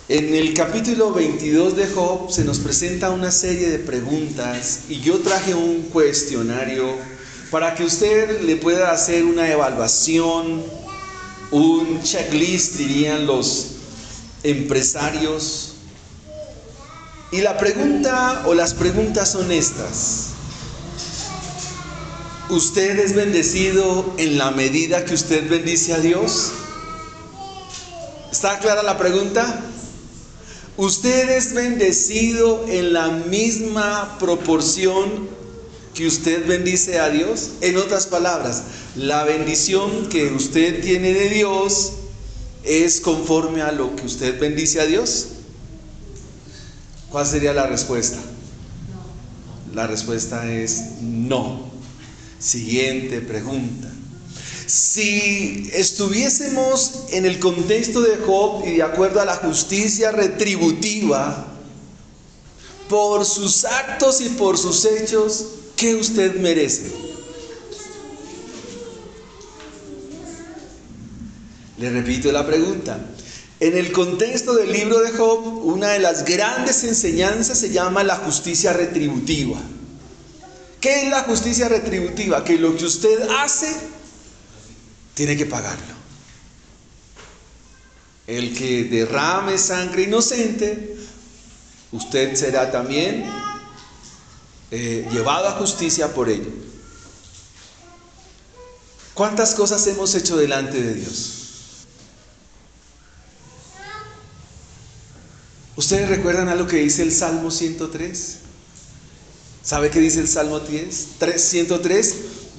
En el capítulo 22 de Job se nos presenta una serie de preguntas y yo traje un cuestionario para que usted le pueda hacer una evaluación, un checklist, dirían los empresarios. Y la pregunta o las preguntas son estas: ¿usted es bendecido en la medida que usted bendice a Dios? ¿Está clara la pregunta? ¿Usted es bendecido en la misma proporción que usted bendice a Dios? En otras palabras, la bendición que usted tiene de Dios es conforme a lo que usted bendice a Dios. ¿Cuál sería la respuesta? La respuesta es no. Siguiente pregunta. Si estuviésemos en el contexto de Job y de acuerdo a la justicia retributiva por sus actos y por sus hechos, ¿qué usted merece? Le repito la pregunta. En el contexto del libro de Job, una de las grandes enseñanzas se llama la justicia retributiva. ¿Qué es la justicia retributiva? Que lo que usted hace, tiene que pagarlo. El que derrame sangre inocente, usted será también llevado a justicia por ello. ¿Cuántas cosas hemos hecho delante de Dios? ¿Ustedes recuerdan algo que dice el Salmo 103? ¿Sabe qué dice el Salmo 103?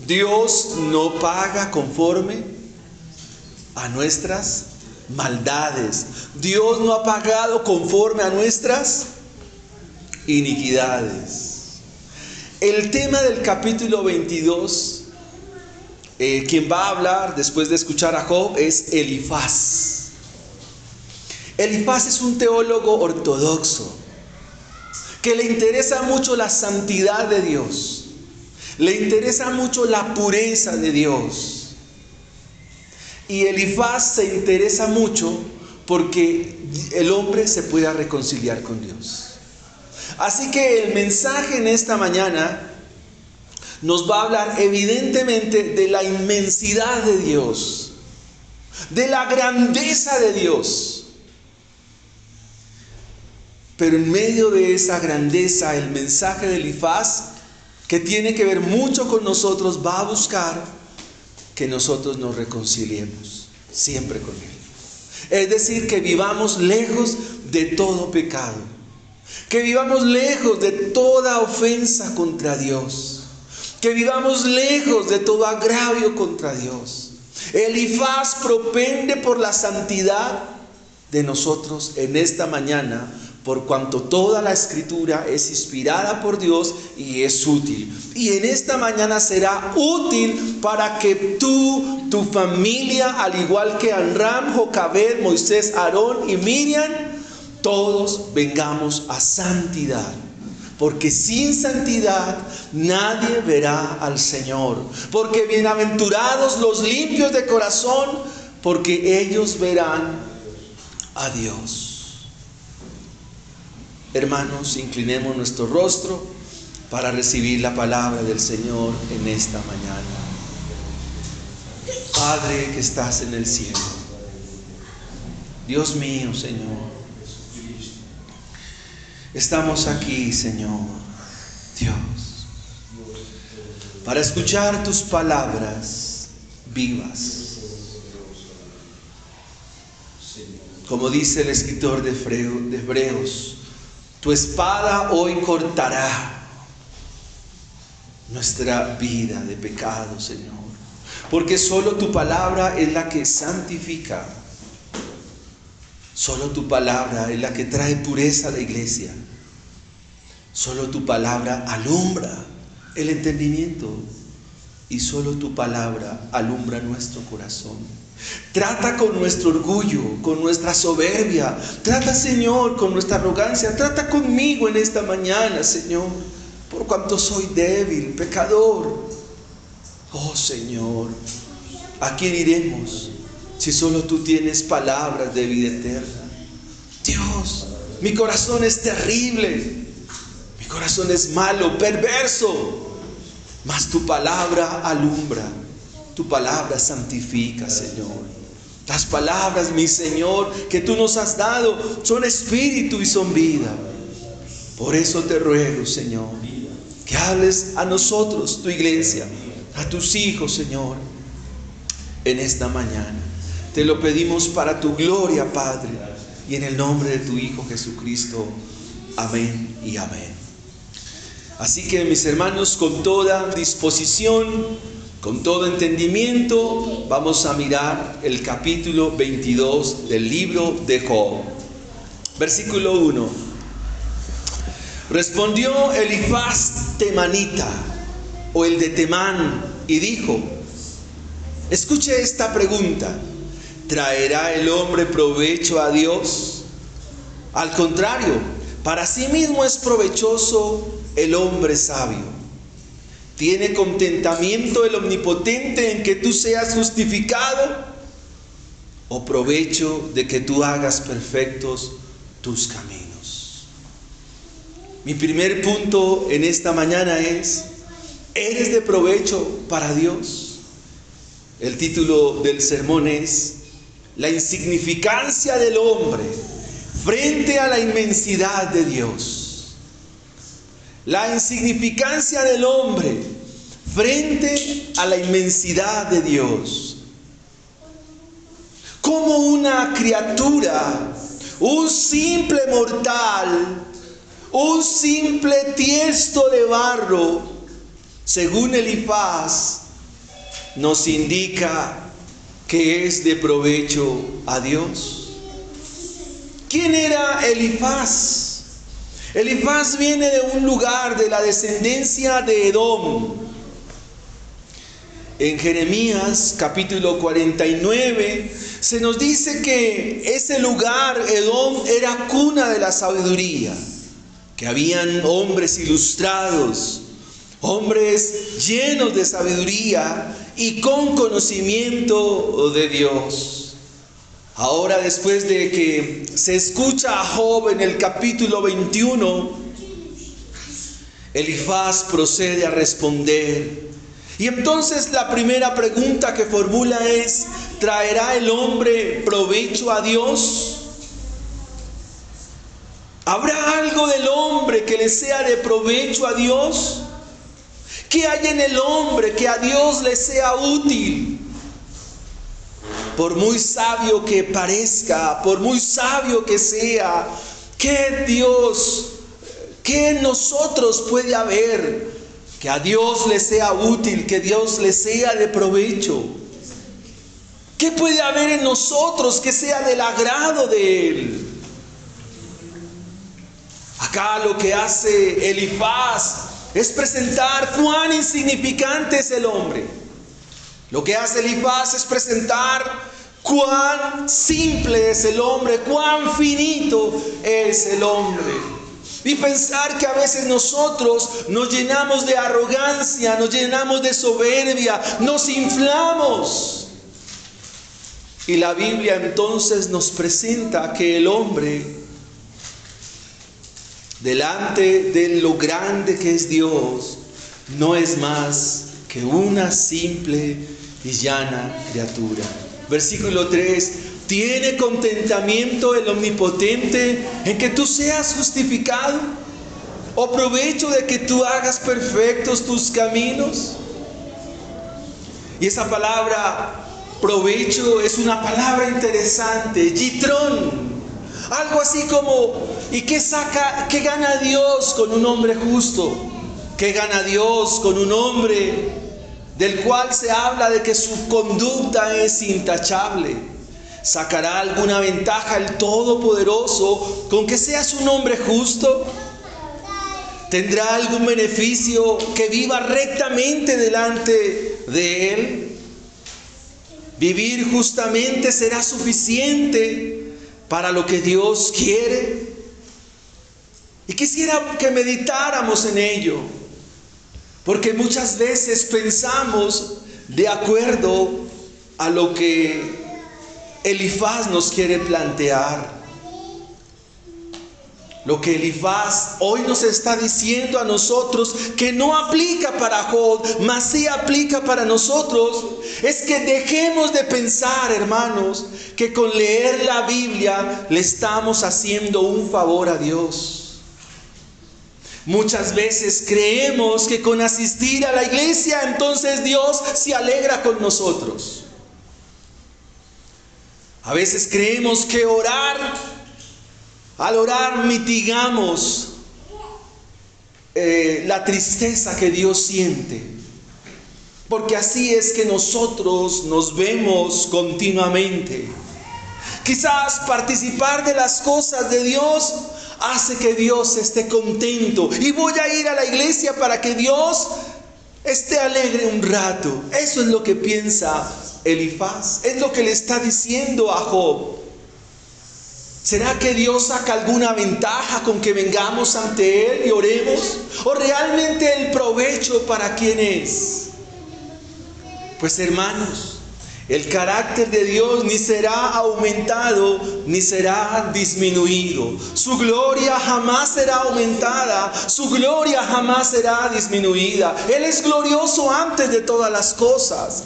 Dios no paga conforme a nuestras maldades. Dios no ha pagado conforme a nuestras iniquidades. El tema del capítulo 22, quien va a hablar después de escuchar a Job es Elifaz. Elifaz es un teólogo ortodoxo que le interesa mucho la santidad de Dios. Le interesa mucho la pureza de Dios. Y Elifaz se interesa mucho porque el hombre se pueda reconciliar con Dios. Así que el mensaje en esta mañana nos va a hablar evidentemente de la inmensidad de Dios, de la grandeza de Dios. Pero en medio de esa grandeza, el mensaje de Elifaz, que tiene que ver mucho con nosotros, va a buscar que nosotros nos reconciliemos siempre con Él. Es decir, que vivamos lejos de todo pecado, que vivamos lejos de toda ofensa contra Dios, que vivamos lejos de todo agravio contra Dios. Elifaz propende por la santidad de nosotros en esta mañana, por cuanto toda la escritura es inspirada por Dios y es útil. Y en esta mañana será útil para que tú, tu familia, al igual que Amram, Jocabed, Moisés, Aarón y Miriam, todos vengamos a santidad. Porque sin santidad nadie verá al Señor. Porque bienaventurados los limpios de corazón, porque ellos verán a Dios. Hermanos, inclinemos nuestro rostro para recibir la palabra del Señor en esta mañana. Padre que estás en el cielo, Dios mío, Señor, estamos aquí, Señor, Dios, para escuchar tus palabras vivas. Como dice el escritor de Hebreos, tu espada hoy cortará nuestra vida de pecado, Señor. Porque solo tu palabra es la que santifica. Solo tu palabra es la que trae pureza a la iglesia. Solo tu palabra alumbra el entendimiento. Y solo tu palabra alumbra nuestro corazón. Trata con nuestro orgullo, con nuestra soberbia. Trata, Señor, con nuestra arrogancia. Trata conmigo en esta mañana, Señor, por cuanto soy débil, pecador. Oh, Señor, ¿a quién iremos si solo tú tienes palabras de vida eterna? Dios, mi corazón es terrible, mi corazón es malo, perverso, mas tu palabra alumbra, tu palabra santifica, Señor. Las palabras, mi Señor, que tú nos has dado son espíritu y son vida. Por eso te ruego, Señor, que hables a nosotros, tu iglesia, a tus hijos, Señor, en esta mañana. Te lo pedimos para tu gloria, Padre, y en el nombre de tu Hijo Jesucristo. Amén y amén. Así que, mis hermanos, con toda disposición, con todo entendimiento, vamos a mirar el capítulo 22 del libro de Job. Versículo 1. Respondió Elifaz temanita, o el de Temán, y dijo: escuche esta pregunta: ¿traerá el hombre provecho a Dios? Al contrario, para sí mismo es provechoso el hombre sabio. ¿Tiene contentamiento el Omnipotente en que tú seas justificado? ¿O provecho de que tú hagas perfectos tus caminos? Mi primer punto en esta mañana es: ¿eres de provecho para Dios? El título del sermón es: la insignificancia del hombre frente a la inmensidad de Dios. La insignificancia del hombre frente a la inmensidad de Dios. Como una criatura, un simple mortal, un simple tiesto de barro, según Elifaz, nos indica que es de provecho a Dios. ¿Quién era Elifaz? Elifaz viene de un lugar de la descendencia de Edom. En Jeremías capítulo 49 se nos dice que ese lugar, Edom, era cuna de la sabiduría, que habían hombres ilustrados, hombres llenos de sabiduría y con conocimiento de Dios. Ahora, después de que se escucha a Job en el capítulo 21, Elifaz procede a responder. Y entonces la primera pregunta que formula es: ¿traerá el hombre provecho a Dios? ¿Habrá algo del hombre que le sea de provecho a Dios? ¿Qué hay en el hombre que a Dios le sea útil? Por muy sabio que parezca, por muy sabio que sea, ¿qué Dios, qué en nosotros puede haber que a Dios le sea útil, que Dios le sea de provecho? ¿Qué puede haber en nosotros que sea del agrado de Él? Acá lo que hace Elifaz es presentar cuán insignificante es el hombre. Lo que hace Elifaz es presentar cuán simple es el hombre, cuán finito es el hombre. Y pensar que a veces nosotros nos llenamos de arrogancia, nos llenamos de soberbia, nos inflamos. Y la Biblia entonces nos presenta que el hombre, delante de lo grande que es Dios, no es más que una simple y llana criatura. Versículo 3: ¿tiene contentamiento el Omnipotente en que tú seas justificado? ¿O provecho de que tú hagas perfectos tus caminos? Y esa palabra provecho es una palabra interesante, yitrón. Algo así como: ¿y qué gana Dios con un hombre justo? ¿Qué gana Dios con un hombre del cual se habla de que su conducta es intachable? ¿Sacará alguna ventaja el Todopoderoso con que seas un hombre justo? ¿Tendrá algún beneficio que viva rectamente delante de Él? ¿Vivir justamente será suficiente para lo que Dios quiere? Y quisiera que meditáramos en ello, porque muchas veces pensamos de acuerdo a lo que Elifaz nos quiere plantear. Lo que Elifaz hoy nos está diciendo a nosotros, que no aplica para Job, mas sí aplica para nosotros, es que dejemos de pensar, hermanos, que con leer la Biblia le estamos haciendo un favor a Dios. Muchas veces creemos que con asistir a la iglesia, entonces Dios se alegra con nosotros. A veces creemos que al orar mitigamos la tristeza que Dios siente. Porque así es que nosotros nos vemos continuamente. Quizás participar de las cosas de Dios hace que Dios esté contento. Y voy a ir a la iglesia para que Dios esté alegre un rato. Eso es lo que piensa Elifaz. Es lo que le está diciendo a Job. ¿Será que Dios saca alguna ventaja con que vengamos ante Él y oremos? ¿O realmente el provecho para quién es? Pues hermanos, el carácter de Dios ni será aumentado ni será disminuido. Su gloria jamás será aumentada, su gloria jamás será disminuida. Él es glorioso antes de todas las cosas.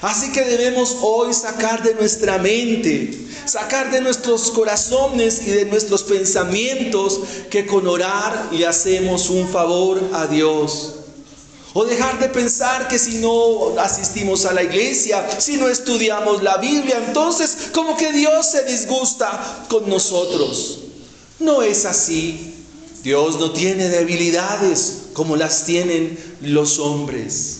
Así que debemos hoy sacar de nuestra mente, sacar de nuestros corazones y de nuestros pensamientos que con orar le hacemos un favor a Dios. O dejar de pensar que si no asistimos a la iglesia, si no estudiamos la Biblia, entonces como que Dios se disgusta con nosotros. No es así. Dios no tiene debilidades como las tienen los hombres.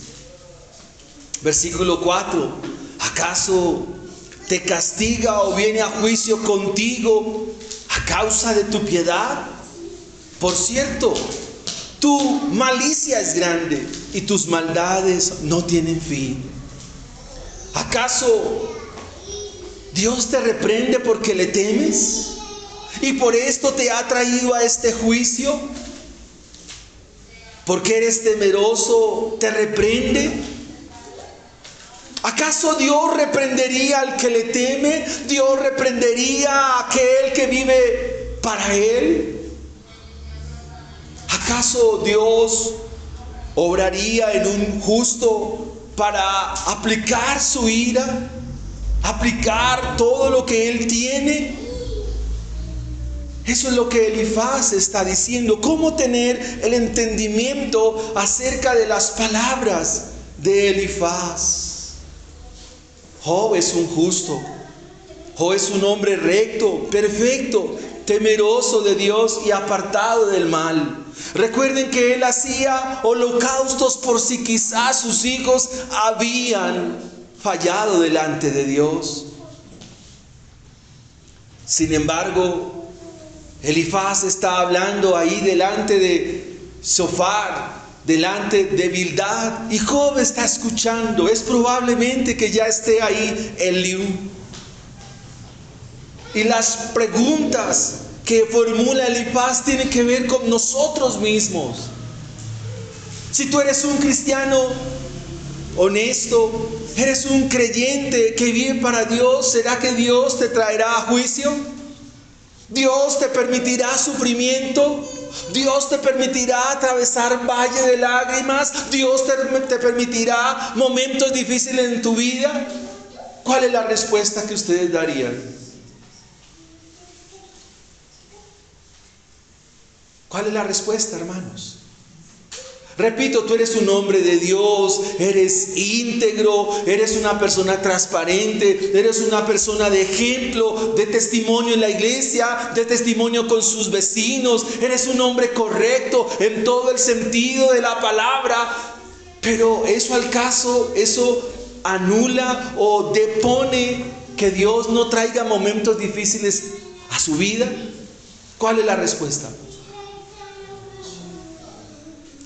Versículo 4. ¿Acaso te castiga o viene a juicio contigo a causa de tu piedad? Por cierto, tu malicia es grande y tus maldades no tienen fin. ¿Acaso Dios te reprende porque le temes? ¿Y por esto te ha traído a este juicio? ¿Porque eres temeroso te reprende? ¿Acaso Dios reprendería al que le teme? ¿Dios reprendería a aquel que vive para Él? ¿Acaso Dios obraría en un justo para aplicar su ira? ¿Aplicar todo lo que Él tiene? Eso es lo que Elifaz está diciendo. ¿Cómo tener el entendimiento acerca de las palabras de Elifaz? Job es un justo. Job es un hombre recto, perfecto, temeroso de Dios y apartado del mal. Recuerden que él hacía holocaustos por si quizás sus hijos habían fallado delante de Dios. Sin embargo, Elifaz está hablando ahí delante de Zofar, delante de Bildad, y Job está escuchando. Es probablemente que ya esté ahí Eliú. Y las preguntas que formula Elifaz tienen que ver con nosotros mismos. Si tú eres un cristiano honesto, eres un creyente que vive para Dios, ¿será que Dios te traerá a juicio? ¿Dios te permitirá sufrimiento? ¿Dios te permitirá atravesar valle de lágrimas? ¿Dios te permitirá momentos difíciles en tu vida? ¿Cuál es la respuesta que ustedes darían? ¿Cuál es la respuesta, hermanos? Repito, tú eres un hombre de Dios, eres íntegro, eres una persona transparente, eres una persona de ejemplo, de testimonio en la iglesia, de testimonio con sus vecinos, eres un hombre correcto en todo el sentido de la palabra, pero ¿eso al caso, eso anula o depone que Dios no traiga momentos difíciles a su vida? ¿Cuál es la respuesta?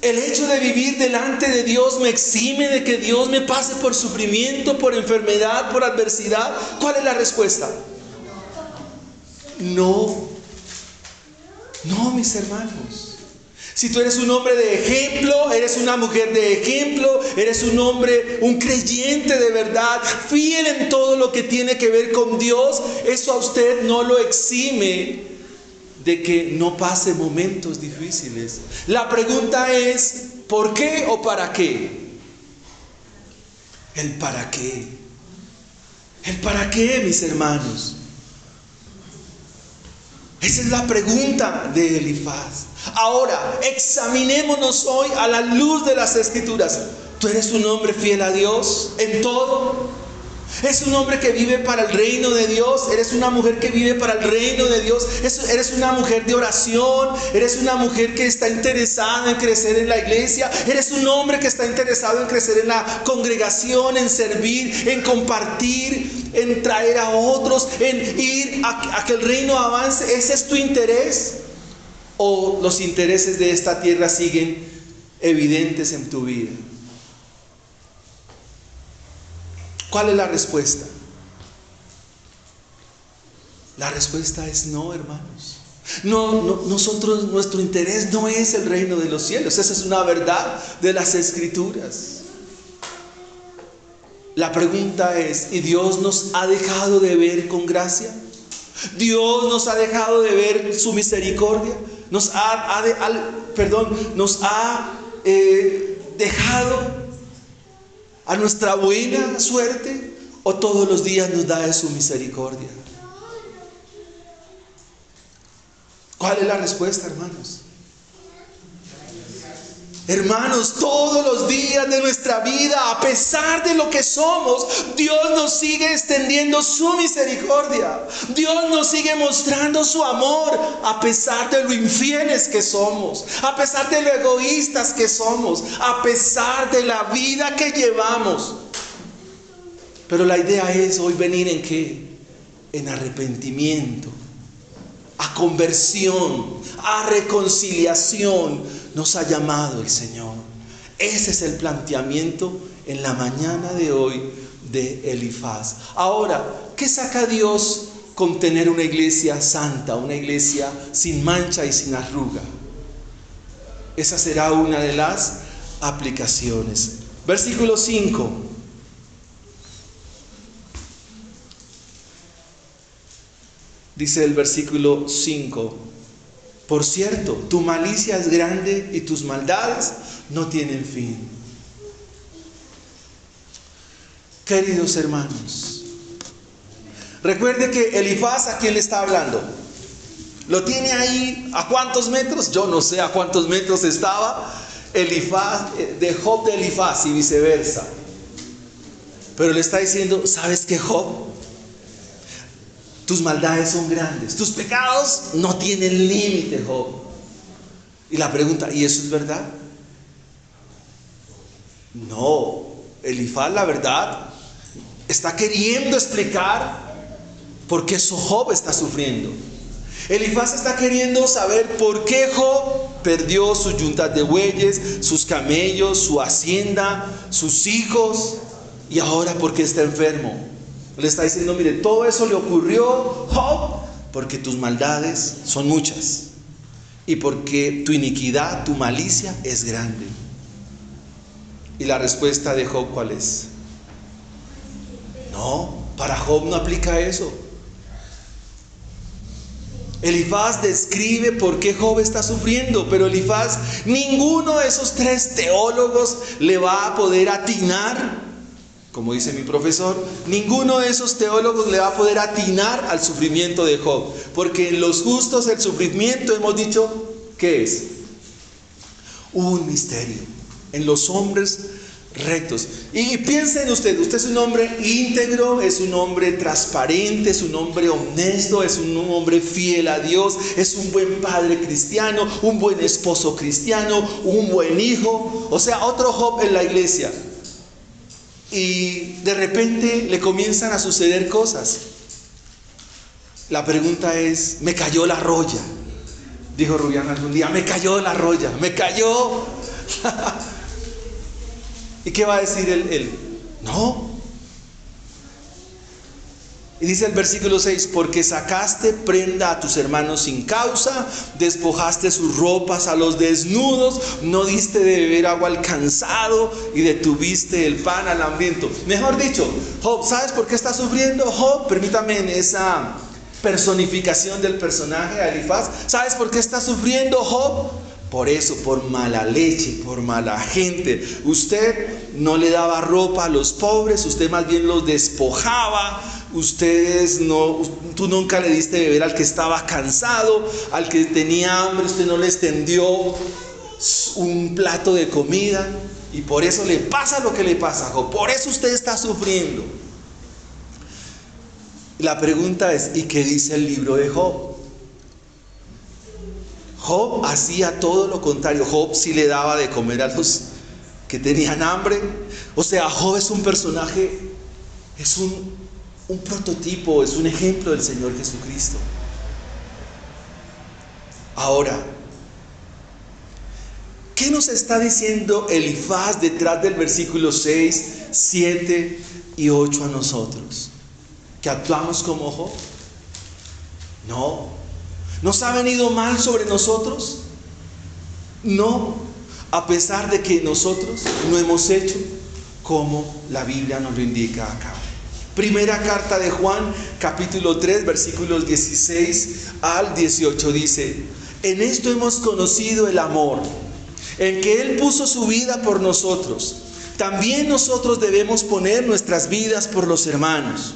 ¿El hecho de vivir delante de Dios me exime de que Dios me pase por sufrimiento, por enfermedad, por adversidad? ¿Cuál es la respuesta? No. No, mis hermanos. Si tú eres un hombre de ejemplo, eres una mujer de ejemplo, eres un hombre, un creyente de verdad, fiel en todo lo que tiene que ver con Dios, eso a usted no lo exime de que no pase momentos difíciles. La pregunta es, ¿por qué o para qué? El para qué. El para qué, mis hermanos. Esa es la pregunta de Elifaz. Ahora, examinémonos hoy a la luz de las Escrituras. ¿Tú eres un hombre fiel a Dios en todo? ¿Es un hombre que vive para el reino de Dios? ¿Eres una mujer que vive para el reino de Dios? ¿Eres una mujer de oración? ¿Eres una mujer que está interesada en crecer en la iglesia? ¿Eres un hombre que está interesado en crecer en la congregación, en servir, en compartir, en traer a otros, en ir a que el reino avance? ¿Ese es tu interés? ¿O los intereses de esta tierra siguen evidentes en tu vida? ¿Cuál es la respuesta? La respuesta es no, hermanos. Nuestro interés no es el reino de los cielos. Esa es una verdad de las Escrituras. La pregunta es, ¿y Dios nos ha dejado de ver con gracia? ¿Dios nos ha dejado de ver su misericordia? ¿Nos ha dejado a nuestra buena suerte, o todos los días nos da de su misericordia? ¿Cuál es la respuesta, hermanos? Hermanos, todos los días de nuestra vida, a pesar de lo que somos, Dios nos sigue extendiendo su misericordia. Dios nos sigue mostrando su amor, a pesar de lo infieles que somos, a pesar de lo egoístas que somos, a pesar de la vida que llevamos. Pero la idea es hoy venir ¿en qué? En arrepentimiento, a conversión, a reconciliación. Nos ha llamado el Señor. Ese es el planteamiento en la mañana de hoy de Elifaz. Ahora, ¿qué saca Dios con tener una iglesia santa, una iglesia sin mancha y sin arruga? Esa será una de las aplicaciones. Versículo 5. Dice el versículo 5: por cierto, tu malicia es grande y tus maldades no tienen fin. Queridos hermanos, recuerde que Elifaz, ¿a quién le está hablando? Lo tiene ahí, ¿a cuántos metros? Yo no sé a cuántos metros estaba Elifaz, de Job de Elifaz y viceversa. Pero le está diciendo, ¿sabes qué, Job? Tus maldades son grandes, tus pecados no tienen límite, Job. Y la pregunta, ¿y eso es verdad? No, Elifaz, la verdad, está queriendo explicar por qué Job está sufriendo. Elifaz está queriendo saber por qué Job perdió sus yuntas de bueyes, sus camellos, su hacienda, sus hijos, y ahora por qué está enfermo. Le está diciendo, mire, todo eso le ocurrió, Job, porque tus maldades son muchas y porque tu iniquidad, tu malicia es grande. Y la respuesta de Job, ¿cuál es? No, para Job no aplica eso. Elifaz describe por qué Job está sufriendo, pero Elifaz, ninguno de esos tres teólogos le va a poder atinar. Como dice mi profesor, ninguno de esos teólogos le va a poder atinar al sufrimiento de Job. Porque en los justos el sufrimiento, hemos dicho, ¿qué es? Un misterio. En los hombres rectos. Y piensen usted es un hombre íntegro, es un hombre transparente, es un hombre honesto, es un hombre fiel a Dios, es un buen padre cristiano, un buen esposo cristiano, un buen hijo. O sea, otro Job en la iglesia. Y de repente le comienzan a suceder cosas. La pregunta es, ¿me cayó la roya? Dijo Rubián algún día, me cayó la roya, me cayó. ¿Y qué va a decir él? No. Y dice el versículo 6, porque sacaste prenda a tus hermanos sin causa, despojaste sus ropas a los desnudos, no diste de beber agua al cansado y detuviste el pan al hambriento. Mejor dicho, Job, ¿sabes por qué está sufriendo? Job, permítame personificación del personaje de Elifaz. ¿Sabes por qué está sufriendo Job? Por eso, por mala leche, por mala gente. Usted no le daba ropa a los pobres, usted más bien los despojaba. Tú nunca le diste beber al que estaba cansado, al que tenía hambre, usted no le extendió un plato de comida. Y por eso le pasa lo que le pasa a Job. Por eso usted está sufriendo. La pregunta es, ¿y qué dice el libro de Job? Job hacía todo lo contrario. Job sí le daba de comer a los que tenían hambre. O sea, Job es un personaje, es un prototipo, es un ejemplo del Señor Jesucristo. Ahora, ¿qué nos está diciendo Elifaz detrás del versículo 6, 7 y 8 a nosotros? ¿Que actuamos como Job? No. ¿Nos ha venido mal sobre nosotros? No, a pesar de que nosotros no hemos hecho como la Biblia nos lo indica acá. Primera carta de Juan, capítulo 3, versículos 16 al 18 dice: en esto hemos conocido el amor, en que Él puso su vida por nosotros. También nosotros debemos poner nuestras vidas por los hermanos.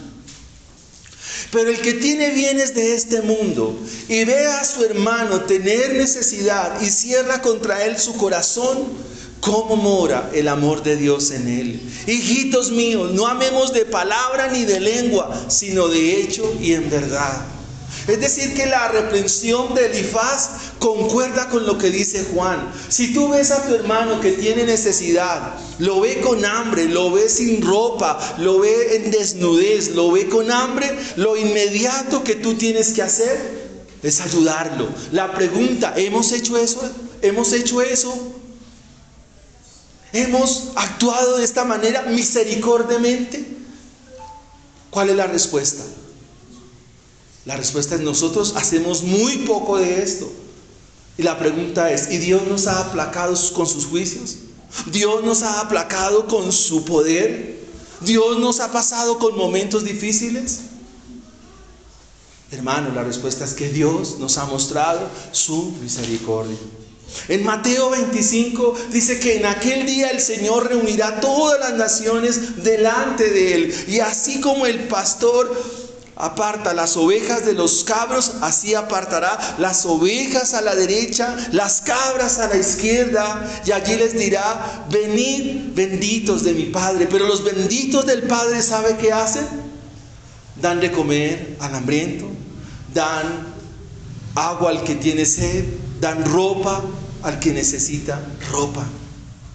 Pero el que tiene bienes de este mundo y ve a su hermano tener necesidad y cierra contra él su corazón, ¿cómo mora el amor de Dios en él? Hijitos míos, no amemos de palabra ni de lengua, sino de hecho y en verdad. Es decir, que la reprensión de Elifaz concuerda con lo que dice Juan. Si tú ves a tu hermano que tiene necesidad, lo ve con hambre, lo ve sin ropa, lo ve en desnudez, lo ve con hambre, lo inmediato que tú tienes que hacer es ayudarlo. La pregunta, ¿hemos hecho eso? ¿Hemos hecho eso? ¿Hemos actuado de esta manera misericordiamente? ¿Cuál es la respuesta? La respuesta es: nosotros hacemos muy poco de esto. Y la pregunta es: ¿y Dios nos ha aplacado con sus juicios? ¿Dios nos ha aplacado con su poder? ¿Dios nos ha pasado con momentos difíciles? Hermano, la respuesta es que Dios nos ha mostrado su misericordia. En Mateo 25 dice que en aquel día el Señor reunirá todas las naciones delante de Él. Y así como el pastor aparta las ovejas de los cabros, así apartará las ovejas a la derecha, las cabras a la izquierda, y allí les dirá: venid, benditos de mi Padre. Pero los benditos del Padre, ¿sabe qué hacen? Dan de comer al hambriento, dan agua al que tiene sed, dan ropa al que necesita ropa.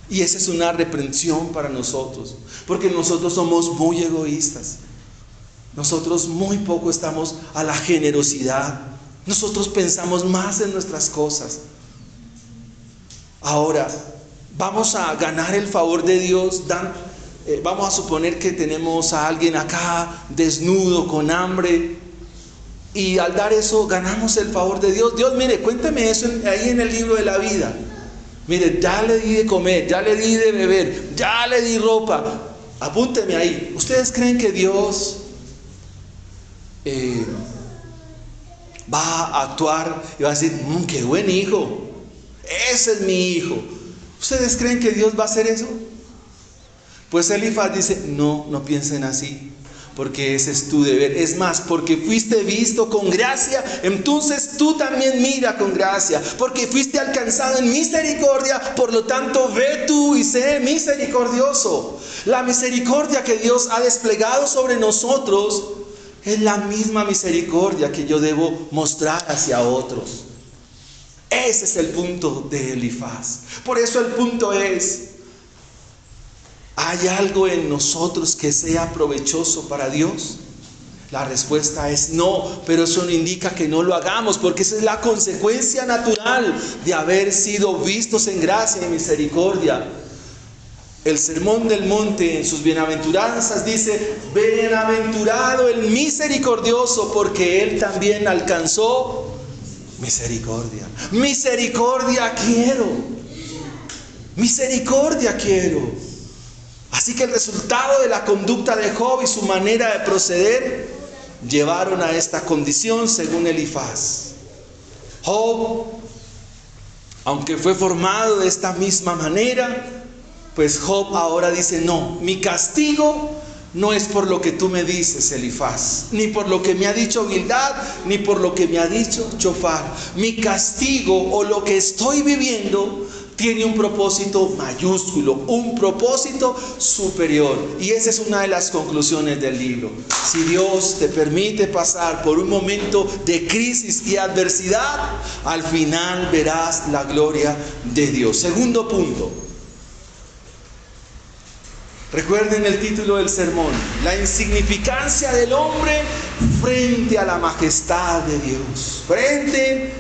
Y esa es una reprensión para nosotros, porque nosotros somos muy egoístas. Nosotros muy poco estamos a la generosidad. Nosotros pensamos más en nuestras cosas. Ahora, vamos a ganar el favor de Dios. Vamos a suponer que tenemos a alguien acá desnudo, con hambre, y al dar eso ganamos el favor de Dios. Dios, mire, cuénteme eso ahí en el libro de la vida. Mire, ya le di de comer, ya le di de beber, ya le di ropa. Apúnteme ahí. ¿Ustedes creen que Dios va a actuar y va a decir: qué buen hijo, ese es mi hijo? ¿Ustedes creen que Dios va a hacer eso? Pues Elifaz dice: no piensen así, porque ese es tu deber. Es más, porque fuiste visto con gracia, entonces tú también mira con gracia. Porque fuiste alcanzado en misericordia, por lo tanto ve tú y sé misericordioso. La misericordia que Dios ha desplegado sobre nosotros es la misma misericordia que yo debo mostrar hacia otros. Ese es el punto de Elifaz. Por eso el punto es: ¿hay algo en nosotros que sea provechoso para Dios? La respuesta es no, pero eso no indica que no lo hagamos, porque esa es la consecuencia natural de haber sido vistos en gracia y misericordia. El Sermón del Monte, en sus bienaventuranzas, dice: bienaventurado el misericordioso, porque él también alcanzó misericordia. Misericordia quiero. Misericordia quiero. Así que el resultado de la conducta de Job y su manera de proceder llevaron a esta condición según Elifaz. Job, aunque fue formado de esta misma manera, pues Job ahora dice: no, mi castigo no es por lo que tú me dices, Elifaz, ni por lo que me ha dicho Bildad, ni por lo que me ha dicho Chofar. Mi castigo o lo que estoy viviendo tiene un propósito mayúsculo, un propósito superior. Y esa es una de las conclusiones del libro. Si Dios te permite pasar por un momento de crisis y adversidad, al final verás la gloria de Dios. Segundo punto. Recuerden el título del sermón: la insignificancia del hombre frente a la majestad de Dios, frente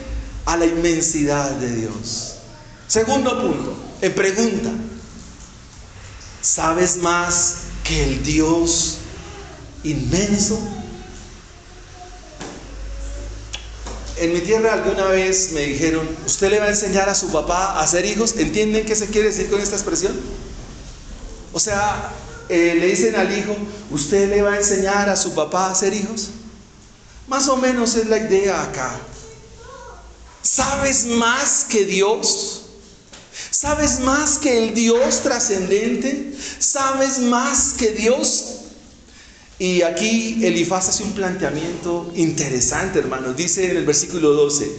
a la inmensidad de Dios. Segundo punto, pregunta: ¿sabes más que el Dios inmenso? En mi tierra alguna vez me dijeron: ¿usted le va a enseñar a su papá a hacer hijos? ¿Entienden qué se quiere decir con esta expresión? O sea, le dicen al hijo: ¿usted le va a enseñar a su papá a hacer hijos? Más o menos es la idea acá. ¿Sabes más que Dios? ¿Sabes más que el Dios trascendente? ¿Sabes más que Dios? Y aquí Elifaz hace un planteamiento interesante, hermanos. Dice en el versículo 12: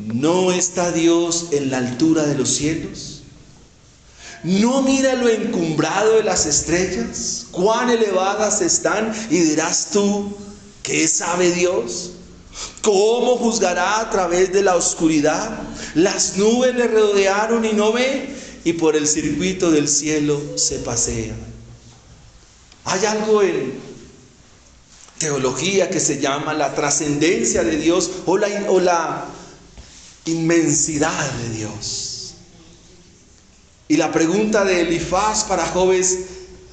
¿no está Dios en la altura de los cielos? ¿No mira lo encumbrado de las estrellas? ¿Cuán elevadas están? Y dirás tú: ¿qué sabe Dios? ¿Cómo juzgará a través de la oscuridad? Las nubes le rodearon y no ve, y por el circuito del cielo se pasea. Hay algo en teología que se llama la trascendencia de Dios o la inmensidad de Dios. Y la pregunta de Elifaz para Job es: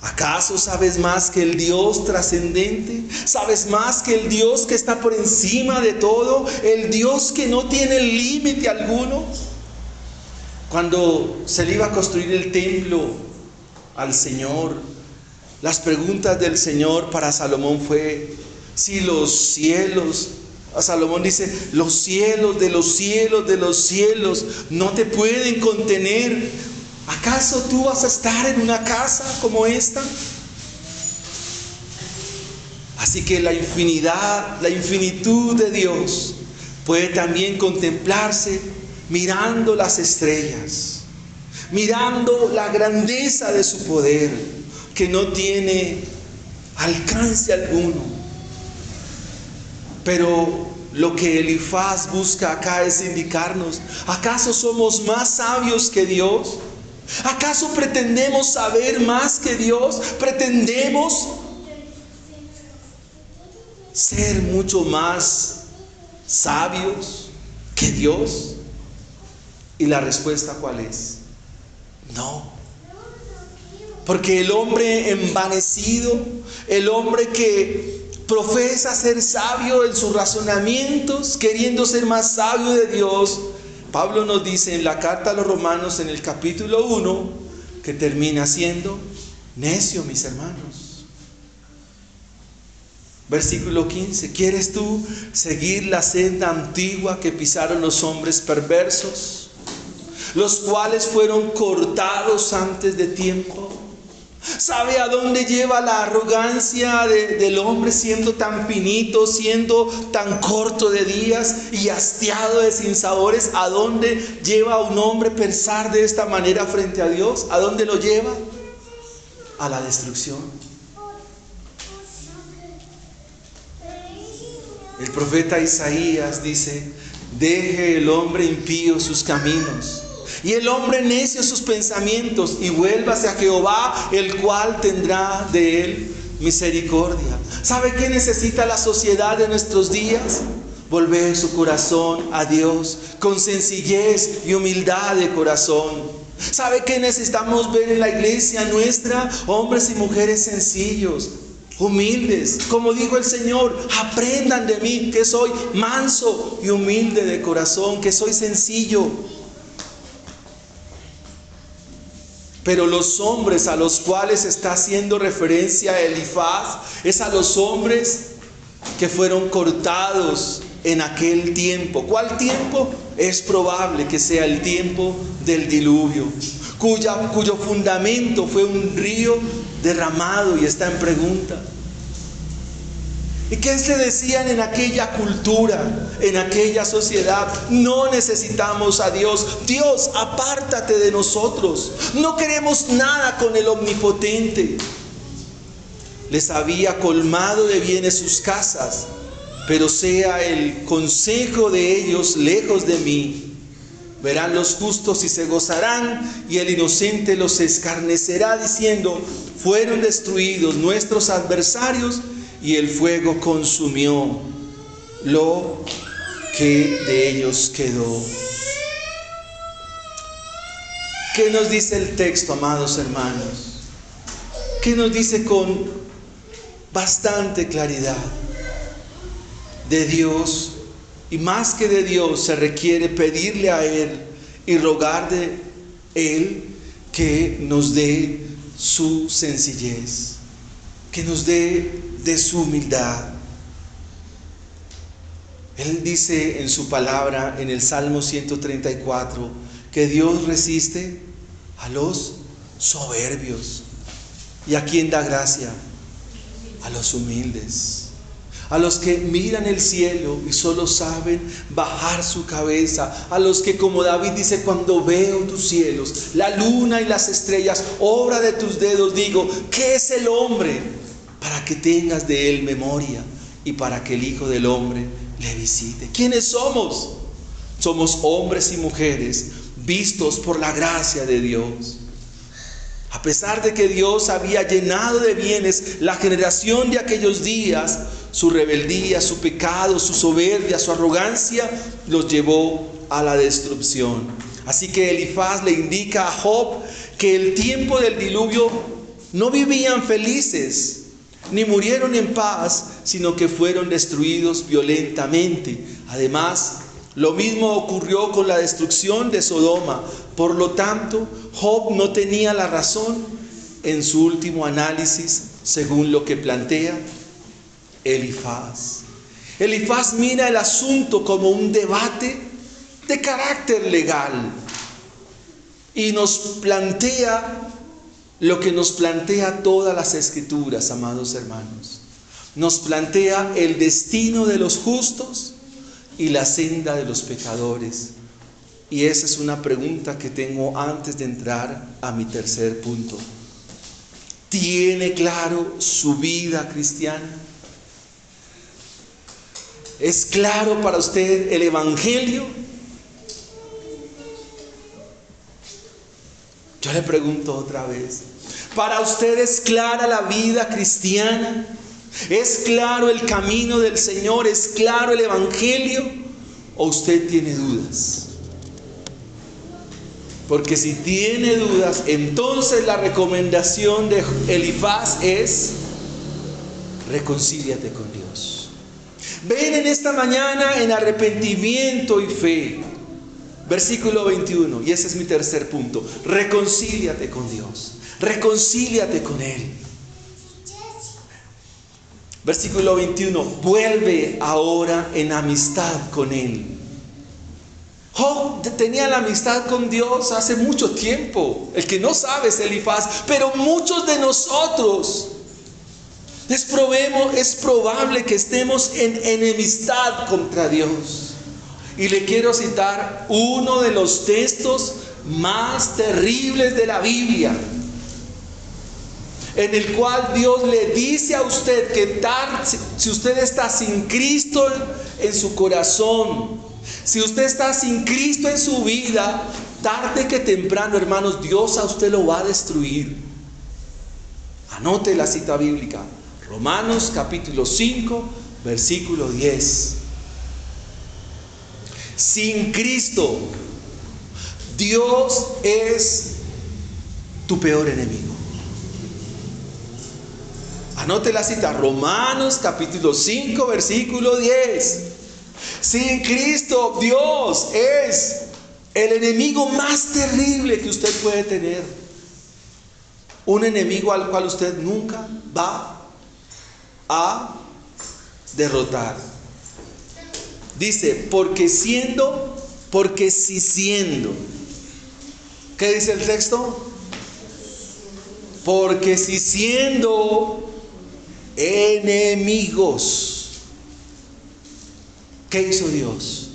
¿acaso sabes más que el Dios trascendente? ¿Sabes más que el Dios que está por encima de todo? ¿El Dios que no tiene límite alguno? Cuando se le iba a construir el templo al Señor, las preguntas del Señor para Salomón fue: si los cielos, a Salomón dice, los cielos de los cielos de los cielos no te pueden contener, ¿acaso tú vas a estar en una casa como esta? Así que la infinidad, la infinitud de Dios puede también contemplarse mirando las estrellas, mirando la grandeza de su poder, que no tiene alcance alguno. Pero lo que Elifaz busca acá es indicarnos: ¿acaso somos más sabios que Dios? ¿Acaso pretendemos saber más que Dios? ¿Pretendemos ser mucho más sabios que Dios? Y la respuesta, ¿cuál es? No. Porque el hombre envanecido, el hombre que profesa ser sabio en sus razonamientos, queriendo ser más sabio de Dios, Pablo nos dice en la carta a los Romanos, en el capítulo 1, que termina siendo necio, mis hermanos. Versículo 15: ¿quieres tú seguir la senda antigua que pisaron los hombres perversos, los cuales fueron cortados antes de tiempo? ¿Sabe a dónde lleva la arrogancia del hombre, siendo tan finito, siendo tan corto de días y hastiado de sinsabores? ¿A dónde lleva a un hombre pensar de esta manera frente a Dios? ¿A dónde lo lleva? A la destrucción. El profeta Isaías dice: deje el hombre impío sus caminos y el hombre necio sus pensamientos, y vuélvase a Jehová, el cual tendrá de él misericordia. ¿Sabe qué necesita la sociedad de nuestros días? Volver su corazón a Dios con sencillez y humildad de corazón. ¿Sabe qué necesitamos ver en la iglesia nuestra? Hombres y mujeres sencillos, humildes. Como dijo el Señor: aprendan de mí, que soy manso y humilde de corazón, que soy sencillo. Pero los hombres a los cuales está haciendo referencia Elifaz es a los hombres que fueron cortados en aquel tiempo. ¿Cuál tiempo? Es probable que sea el tiempo del diluvio, cuyo fundamento fue un río derramado y está en pregunta. ¿Y qué se decían en aquella cultura, en aquella sociedad? No necesitamos a Dios. Dios, apártate de nosotros. No queremos nada con el Omnipotente. Les había colmado de bienes sus casas, pero sea el consejo de ellos lejos de mí. Verán los justos y se gozarán, y el inocente los escarnecerá, diciendo: fueron destruidos nuestros adversarios, y el fuego consumió lo que de ellos quedó. ¿Qué nos dice el texto, amados hermanos? ¿Qué nos dice con bastante claridad? De Dios, y más que de Dios, se requiere pedirle a Él y rogar de Él que nos dé su sencillez, que nos dé de su humildad. Él dice en su palabra, en el Salmo 134, que Dios resiste a los soberbios. ¿Y a quién da gracia? A los humildes. A los que miran el cielo y solo saben bajar su cabeza. A los que, como David dice, cuando veo tus cielos, la luna y las estrellas, obra de tus dedos, digo: ¿qué es el hombre para que tengas de él memoria y para que el Hijo del Hombre le visite? ¿Quiénes somos? Somos hombres y mujeres vistos por la gracia de Dios. A pesar de que Dios había llenado de bienes la generación de aquellos días, su rebeldía, su pecado, su soberbia, su arrogancia los llevó a la destrucción. Así que Elifaz le indica a Job que el tiempo del diluvio no vivían felices, ni murieron en paz, sino que fueron destruidos violentamente. Además, lo mismo ocurrió con la destrucción de Sodoma. Por lo tanto, Job no tenía la razón en su último análisis, según lo que plantea Elifaz. Elifaz mira el asunto como un debate de carácter legal y nos plantea lo que nos plantea todas las Escrituras, amados hermanos. Nos plantea el destino de los justos y la senda de los pecadores. Y esa es una pregunta que tengo antes de entrar a mi tercer punto. ¿Tiene claro su vida cristiana? ¿Es claro para usted el Evangelio? Yo le pregunto otra vez: ¿para usted es clara la vida cristiana? ¿Es claro el camino del Señor? ¿Es claro el Evangelio? ¿O usted tiene dudas? Porque si tiene dudas, entonces la recomendación de Elifaz es: reconcíliate con Dios. Ven en esta mañana en arrepentimiento y fe. Versículo 21, y ese es mi tercer punto. Reconcíliate con Dios. Reconcíliate con Él. Versículo 21, vuelve ahora en amistad con Él. Job tenía la amistad con Dios hace mucho tiempo. El que no sabe es Elifaz, pero muchos de nosotros es probable que estemos en enemistad contra Dios. Y le quiero citar uno de los textos más terribles de la Biblia, en el cual Dios le dice a usted que si usted está sin Cristo en su corazón, si usted está sin Cristo en su vida, tarde que temprano, hermanos, Dios a usted lo va a destruir. Anote la cita bíblica: Romanos capítulo 5, versículo 10. Sin Cristo, Dios es tu peor enemigo. Anote la cita: Romanos capítulo 5, versículo 10. Sin Cristo, Dios es el enemigo más terrible que usted puede tener. Un enemigo al cual usted nunca va a derrotar. Dice, porque si siendo. ¿Qué dice el texto? Porque si siendo enemigos. ¿Qué hizo Dios?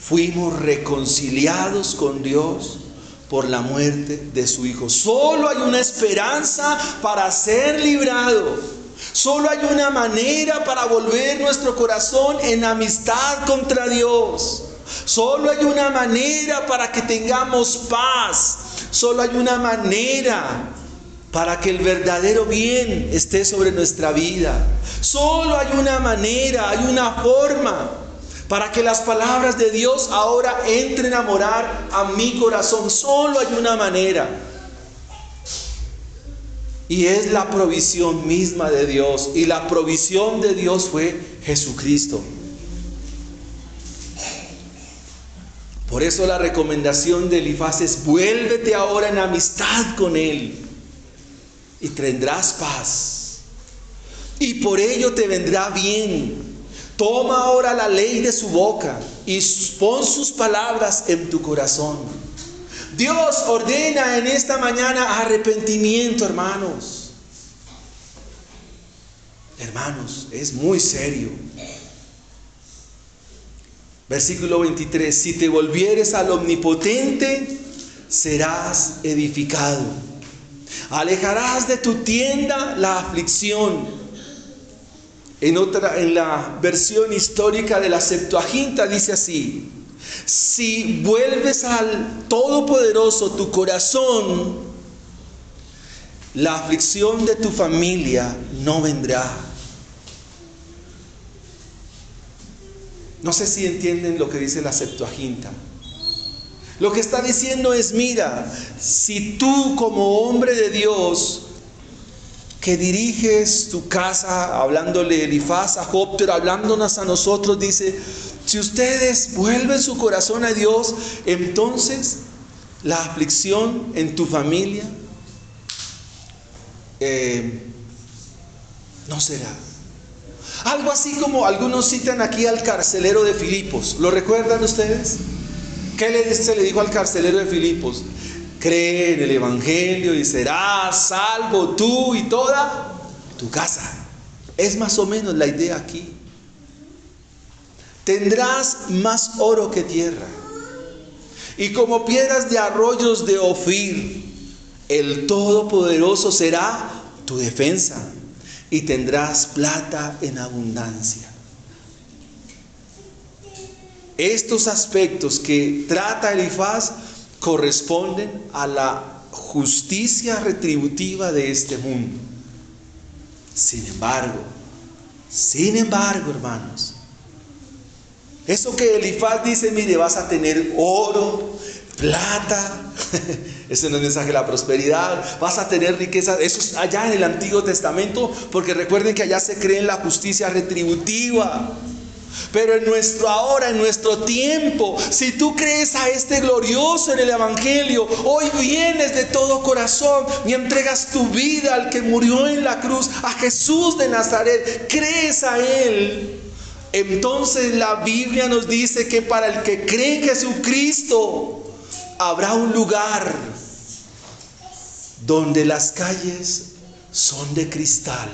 Fuimos reconciliados con Dios por la muerte de su Hijo. Solo hay una esperanza para ser librado. Solo hay una manera para volver nuestro corazón en amistad contra Dios. Solo hay una manera para que tengamos paz. Solo hay una manera para que el verdadero bien esté sobre nuestra vida. Solo hay una manera, hay una forma para que las palabras de Dios ahora entren a morar a mi corazón. Solo hay una manera. Y es la provisión misma de Dios. Y la provisión de Dios fue Jesucristo. Por eso la recomendación de Elifaz es: vuélvete ahora en amistad con Él y tendrás paz. Y por ello te vendrá bien. Toma ahora la ley de su boca y pon sus palabras en tu corazón. Dios ordena en esta mañana arrepentimiento, hermanos. Hermanos, es muy serio. Versículo 23. Si te volvieres al Omnipotente, serás edificado. Alejarás de tu tienda la aflicción. En la versión histórica de la Septuaginta dice así: si vuelves al Todopoderoso tu corazón, la aflicción de tu familia no vendrá. No sé si entienden lo que dice la Septuaginta. Lo que está diciendo es: mira, si tú como hombre de Dios que diriges tu casa, hablándole Elifaz a Job, pero hablándonos a nosotros, dice: si ustedes vuelven su corazón a Dios, entonces la aflicción en tu familia no será. Algo así como algunos citan aquí al carcelero de Filipos. ¿Lo recuerdan ustedes? ¿Qué se le dijo al carcelero de Filipos? Cree en el Evangelio y serás salvo tú y toda tu casa. Es más o menos la idea aquí. Tendrás más oro que tierra, y como piedras de arroyos de Ofir, el Todopoderoso será tu defensa, y tendrás plata en abundancia. Estos aspectos que trata Elifaz corresponden a la justicia retributiva de este mundo. Sin embargo, hermanos, eso que Elifaz dice: mire, vas a tener oro, plata, ese no es mensaje de la prosperidad, vas a tener riqueza. Eso es allá en el Antiguo Testamento, porque recuerden que allá se cree en la justicia retributiva. Pero en nuestro ahora, en nuestro tiempo, si tú crees a este glorioso en el Evangelio, hoy vienes de todo corazón y entregas tu vida al que murió en la cruz, a Jesús de Nazaret, crees a Él, entonces la Biblia nos dice que para el que cree en Jesucristo habrá un lugar donde las calles son de cristal.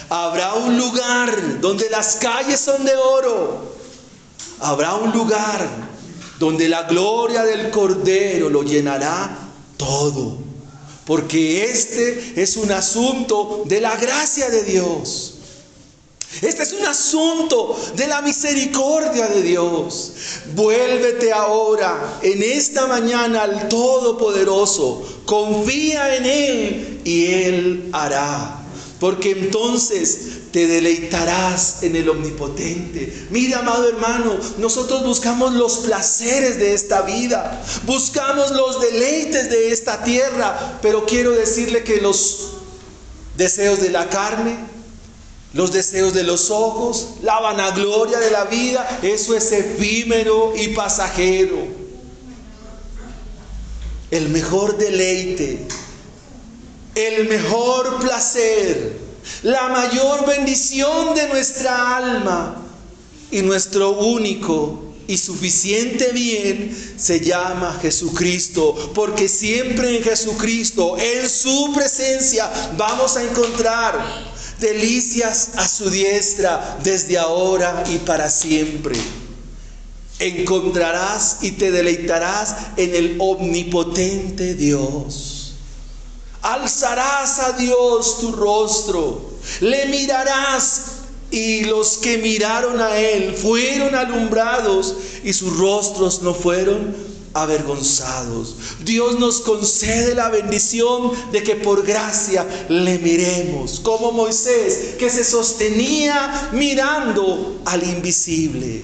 Habrá un lugar donde las calles son de oro. Habrá un lugar donde la gloria del Cordero lo llenará todo. Porque este es un asunto de la gracia de Dios. Este es un asunto de la misericordia de Dios. Vuélvete ahora, en esta mañana, al Todopoderoso. Confía en Él y Él hará. Porque entonces te deleitarás en el Omnipotente. Mira, amado hermano, nosotros buscamos los placeres de esta vida, buscamos los deleites de esta tierra, pero quiero decirle que los deseos de la carne, los deseos de los ojos, la vanagloria de la vida, eso es efímero y pasajero. El mejor deleite, el mejor placer La mayor bendición de nuestra alma y nuestro único y suficiente bien se llama Jesucristo, porque siempre en Jesucristo, en su presencia, vamos a encontrar delicias a su diestra desde ahora y para siempre. Encontrarás y te deleitarás en el omnipotente Dios. Alzarás a Dios tu rostro, le mirarás, y los que miraron a Él fueron alumbrados y sus rostros no fueron avergonzados. Dios nos concede la bendición de que por gracia le miremos, como Moisés, que se sostenía mirando al invisible.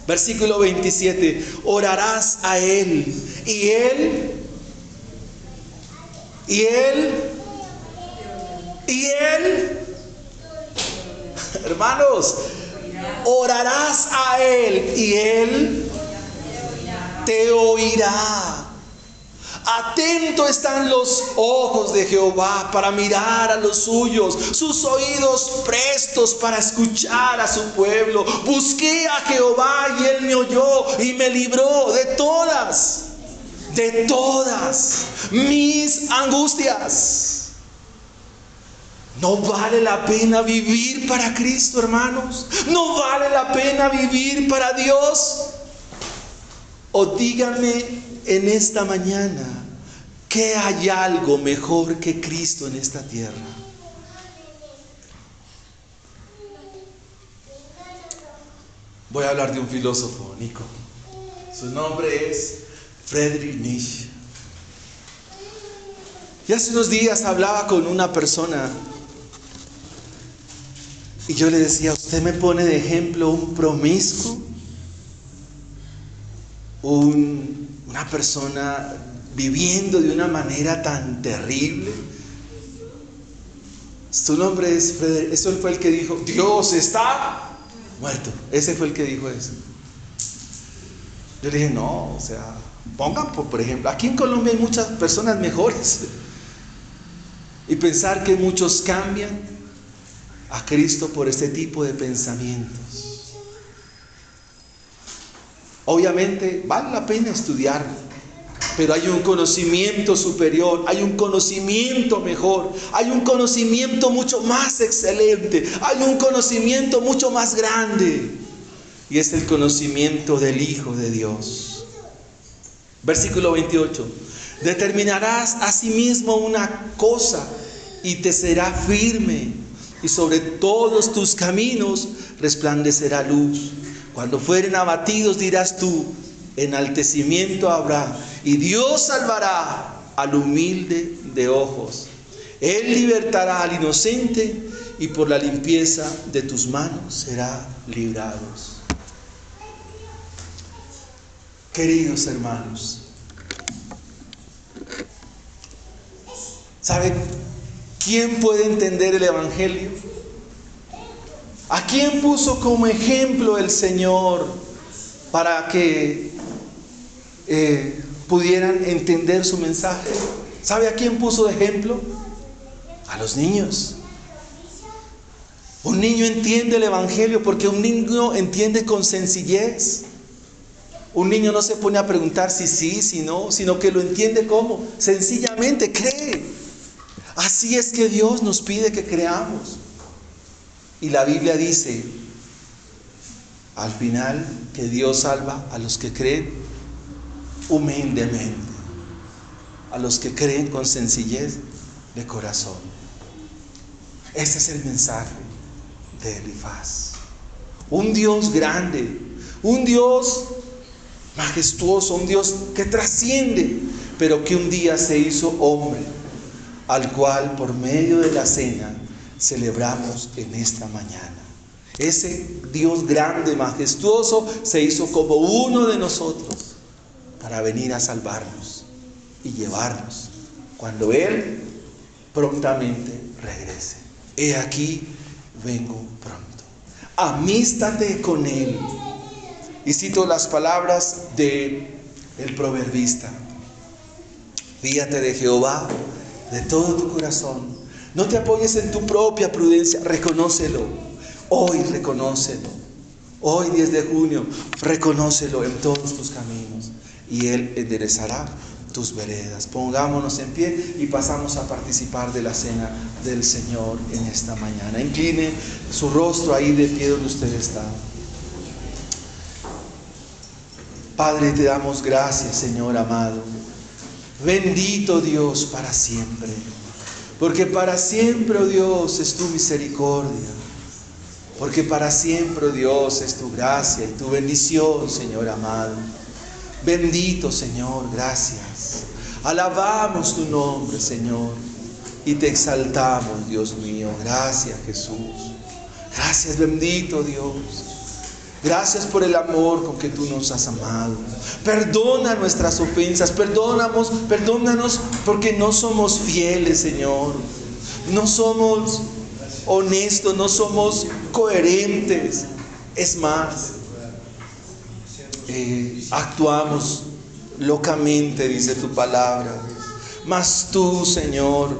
Versículo 27, orarás a Él y Él hermanos, orarás a Él y Él te oirá. Atento están los ojos de Jehová para mirar a los suyos, sus oídos prestos para escuchar a su pueblo. Busqué a Jehová y Él me oyó y me libró de todas mis angustias. ¿No vale la pena vivir para Cristo, hermanos? ¿No vale la pena vivir para Dios? O díganme en esta mañana que hay algo mejor que Cristo en esta tierra. Voy a hablar de un filósofo, Nico. Su nombre es Friedrich Nietzsche. Y hace unos días hablaba con una persona y yo le decía, usted me pone de ejemplo un promiscuo, una persona viviendo de una manera tan terrible. Su nombre es Frederick. Eso fue el que dijo, Dios está muerto. Ese fue el que dijo eso. Yo le dije, no, o sea, pongan por ejemplo, aquí en Colombia hay muchas personas mejores. Y pensar que muchos cambian a Cristo por este tipo de pensamientos. Obviamente vale la pena estudiarlo, pero hay un conocimiento superior, hay un conocimiento mejor, hay un conocimiento mucho más excelente, hay un conocimiento mucho más grande, y es el conocimiento del Hijo de Dios. Versículo 28. Determinarás asimismo una cosa y te será firme, y sobre todos tus caminos resplandecerá luz. Cuando fueren abatidos dirás tú, enaltecimiento habrá, y Dios salvará al humilde de ojos. Él libertará al inocente, y por la limpieza de tus manos será librados. Queridos hermanos, ¿saben quién puede entender el Evangelio? ¿A quién puso como ejemplo el Señor para que pudieran entender su mensaje? ¿Sabe a quién puso de ejemplo? A los niños. Un niño entiende el Evangelio porque un niño entiende con sencillez. Un niño no se pone a preguntar si sí, si no, sino que lo entiende como sencillamente cree. Así es que Dios nos pide que creamos. Y la Biblia dice al final que Dios salva a los que creen humildemente, a los que creen con sencillez de corazón. Ese es el mensaje de Elifaz. Un Dios grande, un Dios majestuoso, un Dios que trasciende, pero que un día se hizo hombre, al cual por medio de la cena celebramos en esta mañana. Ese Dios grande, majestuoso, se hizo como uno de nosotros para venir a salvarnos y llevarnos cuando Él prontamente regrese. He aquí, vengo pronto. Amístate con Él. Y cito las palabras de el proverbista: fíate de Jehová de todo tu corazón, No te apoyes en tu propia prudencia, reconócelo. Hoy reconócelo. Hoy 10 de junio, reconócelo en todos tus caminos y Él enderezará tus veredas. Pongámonos en pie y pasamos a participar de la cena del Señor en esta mañana. Incline su rostro ahí de pie donde usted está. Padre, te damos gracias, Señor amado. Bendito Dios para siempre. Porque para siempre, oh Dios, es tu misericordia. Porque para siempre, oh Dios, es tu gracia y tu bendición, Señor amado. Bendito Señor, gracias. Alabamos tu nombre, Señor, y te exaltamos, Dios mío. Gracias, Jesús. Gracias, bendito Dios. Gracias por el amor con que tú nos has amado. Perdona nuestras ofensas, perdónanos porque no somos fieles, Señor. No somos honestos, no somos coherentes. Es más, actuamos locamente, dice tu palabra. Mas tú, Señor,